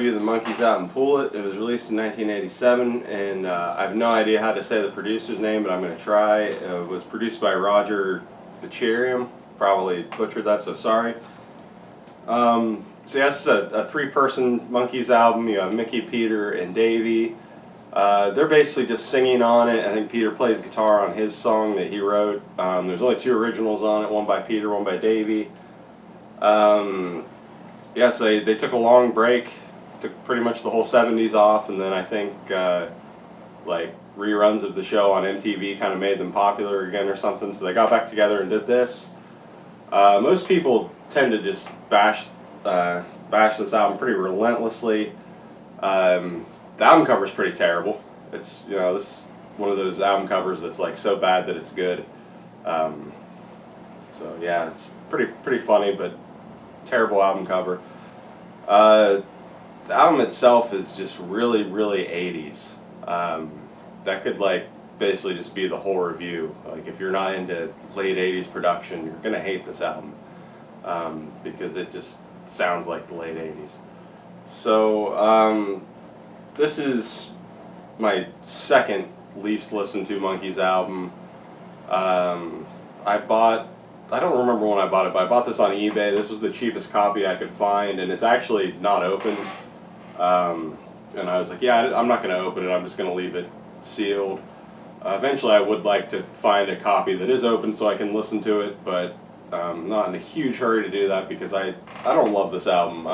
review the Monkees album Pull It. It was released in 1987, and I have no idea how to say the producer's name, but I'm going to try. It was produced by Roger Bacherium. Probably butchered that, so sorry. So yeah, this is a three-person Monkees album. You have Mickey, Peter, and Davey. They're basically just singing on it. I think Peter plays guitar on his song that he wrote. There's only two originals on it, one by Peter, one by Davey. Yes, they took a long break, took pretty much the whole 70s off, and then I think like reruns of the show on MTV kind of made them popular again or something, so they got back together and did this. Most people tend to just bash this album pretty relentlessly. The album cover is pretty terrible. It's, you know, this is one of those album covers that's like so bad that it's good. So yeah, it's pretty funny, but terrible album cover. The album itself is just really 80s. That could like basically just be the whole review. Like if you're not into late 80s production, you're gonna hate this album because it just sounds like the late 80s. So this is my second least listened to Monkees album. I don't remember when I bought it, but I bought this on eBay. This was the cheapest copy I could find, and it's actually not open. And I was like, yeah, I'm not going to open it. I'm just going to leave it sealed. Eventually, I would like to find a copy that is open so I can listen to it, but not in a huge hurry to do that because I don't love this album.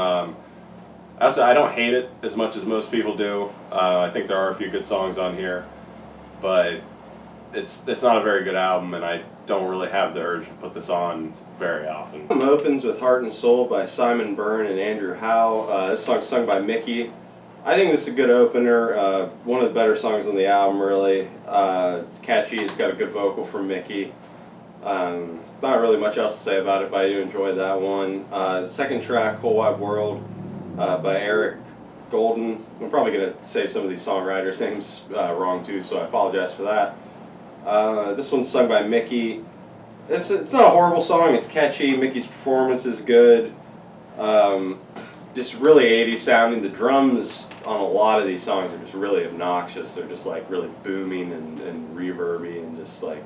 Also, I don't hate it as much as most people do. I think there are a few good songs on here, but it's not a very good album, and I don't really have the urge to put this on very often. The album opens with Heart and Soul by Simon Byrne and Andrew Howe. This song's sung by Mickey. I think this is a good opener. One of the better songs on the album, really. It's catchy. It's got a good vocal from Mickey. Not really much else to say about it, but I do enjoy that one. The second track, Whole Wide World, by Eric Golden. I'm probably going to say some of these songwriters' names wrong too, so I apologize for that. This one's sung by Mickey. It's not a horrible song. It's catchy. Mickey's performance is good. Just really 80s sounding. The drums on a lot of these songs are just really obnoxious. They're just like really booming and reverby and just like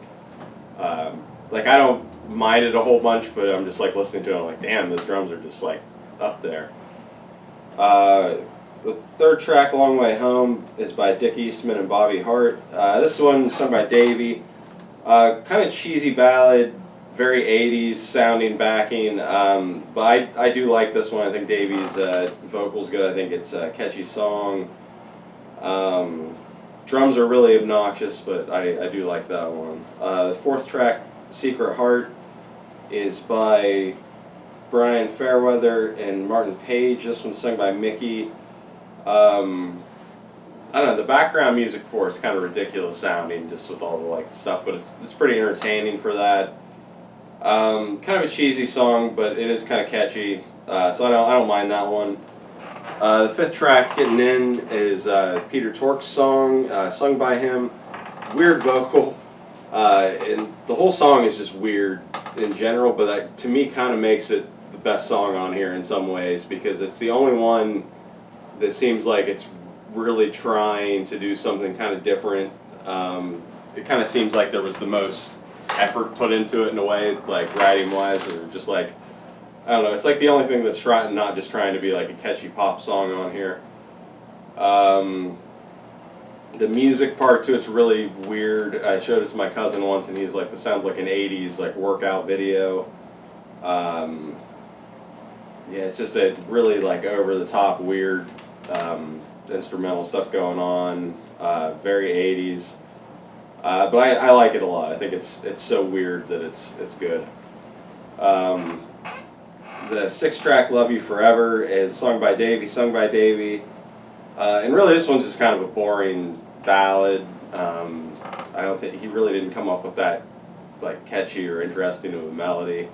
I don't mind it a whole bunch, but I'm just like listening to it. I'm like, damn, those drums are just like up there. The third track, Long Way Home, is by Dick Eastman and Bobby Hart. This one sung by Davey. Kind of cheesy ballad, very 80s sounding backing, but I do like this one. I think Davey's vocal's good. I think it's a catchy song. Drums are really obnoxious, but I do like that one. The fourth track, Secret Heart, is by Brian Fairweather and Martin Page. This one's sung by Mickey. I don't know, the background music for it's kind of ridiculous sounding just with all the like stuff, but it's pretty entertaining for that. Kind of a cheesy song, but it is kind of catchy, so I don't mind that one. The fifth track, Getting In, is Peter Tork's song, sung by him. Weird vocal, and the whole song is just weird in general, but that to me kind of makes it the best song on here in some ways because it's the only one that seems like it's really trying to do something kind of different. It kind of seems like there was the most effort put into it in a way, like writing-wise, or just like, I don't know, it's like the only thing that's not just trying to be like a catchy pop song on here. The music part to it's really weird. I showed it to my cousin once and he was like, this sounds like an 80s like workout video. Yeah, it's just a really like over-the-top weird instrumental stuff going on, very 80s, but I like it a lot. I think it's so weird that it's good. The sixth track, Love You Forever, is sung by Davey, and really this one's just kind of a boring ballad. I don't think he really didn't come up with that like catchy or interesting of a melody.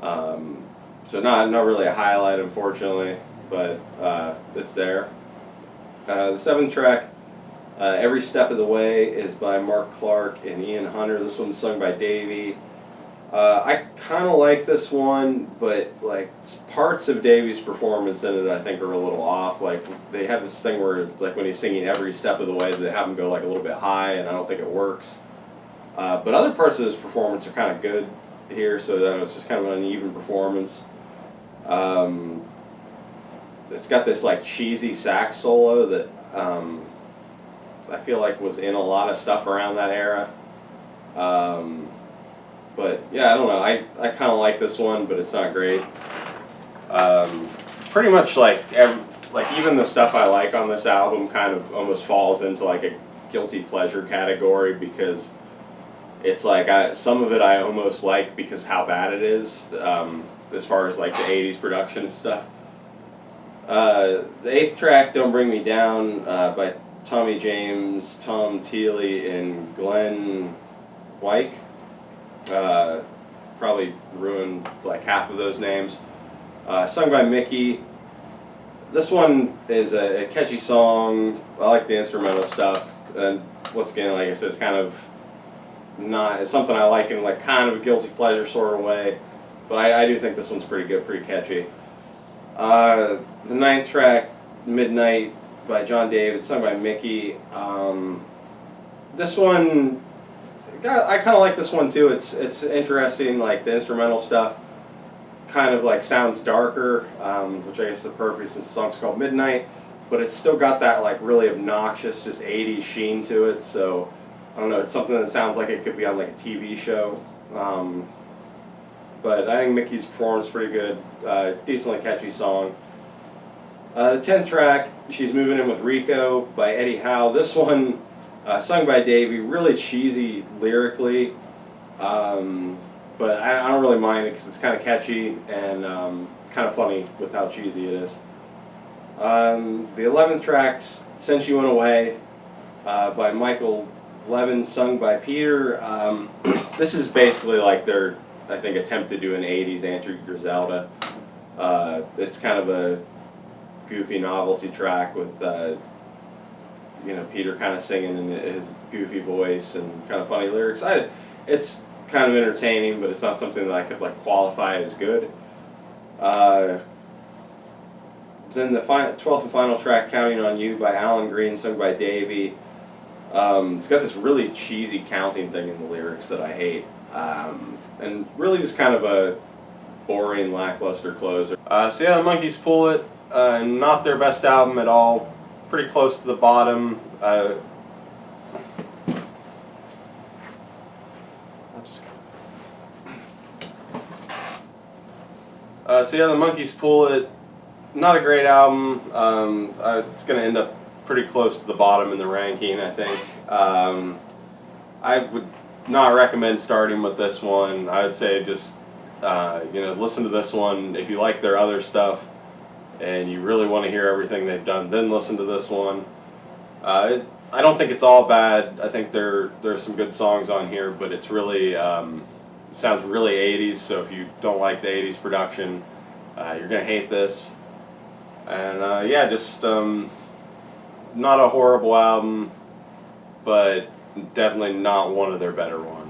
So not really a highlight, unfortunately, but it's there. The seventh track, Every Step of the Way, is by Mark Clark and Ian Hunter. This one's sung by Davey. I kind of like this one, but like parts of Davy's performance in it, I think are a little off. Like they have this thing where, like when he's singing every step of the way, they have him go like a little bit high, and I don't think it works. But other parts of his performance are kind of good here, so that it's just kind of an uneven performance. Um, it's got this like cheesy sax solo that I feel like was in a lot of stuff around that era. Um, but yeah, I don't know. I kind of like this one, but it's not great. Pretty much like even the stuff I like on this album kind of almost falls into like a guilty pleasure category because it's like some of it I almost like because how bad it is, as far as like the '80s production and stuff. The eighth track, "Don't Bring Me Down," by Tommy James, Tom Teely, and Glenn Wyke. Probably ruined like half of those names. Sung by Mickey. This one is a catchy song. I like the instrumental stuff, and once again, like I said, it's kind of not. It's something I like in like kind of a guilty pleasure sort of way, but I do think this one's pretty good, pretty catchy. The ninth track, "Midnight" by John David, sung by Mickey. This one, I kind of like this one too. It's interesting, like the instrumental stuff kind of like sounds darker, which I guess is the purpose since the song's called Midnight, but it's still got that like really obnoxious, just 80s sheen to it, so I don't know, it's something that sounds like it could be on like a TV show. But I think Mickey's performance is pretty good, decently catchy song. The 10th track, "She's Moving In With Rico" by Eddie Howe. This one, sung by Davey, really cheesy lyrically, but I don't really mind it because it's kind of catchy and kind of funny with how cheesy it is. The 11th track, "Since You Went Away" by Michael Levin, sung by Peter. This is basically like their, I think, attempt to do an '80s Andrew Griselda. It's kind of a goofy novelty track with Peter kind of singing in his goofy voice and kind of funny lyrics. It's kind of entertaining, but it's not something that I could like qualify as good. Then the 12th and final track, "Counting on You" by Alan Green, sung by Davey. It's got this really cheesy counting thing in the lyrics that I hate, and really just kind of a boring, lackluster closer. So yeah, the Monkees pull it. Not their best album at all. Pretty close to the bottom. So yeah, the Monkees pull it. Not a great album. It's going to end up pretty close to the bottom in the ranking, I think. I would not recommend starting with this one. I would say just listen to this one. If you like their other stuff and you really want to hear everything they've done, then listen to this one. I don't think it's all bad. I think there's some good songs on here, but it's really it sounds really 80s. So if you don't like the 80s production, you're gonna hate this. And yeah, just not a horrible album, but definitely not one of their better ones.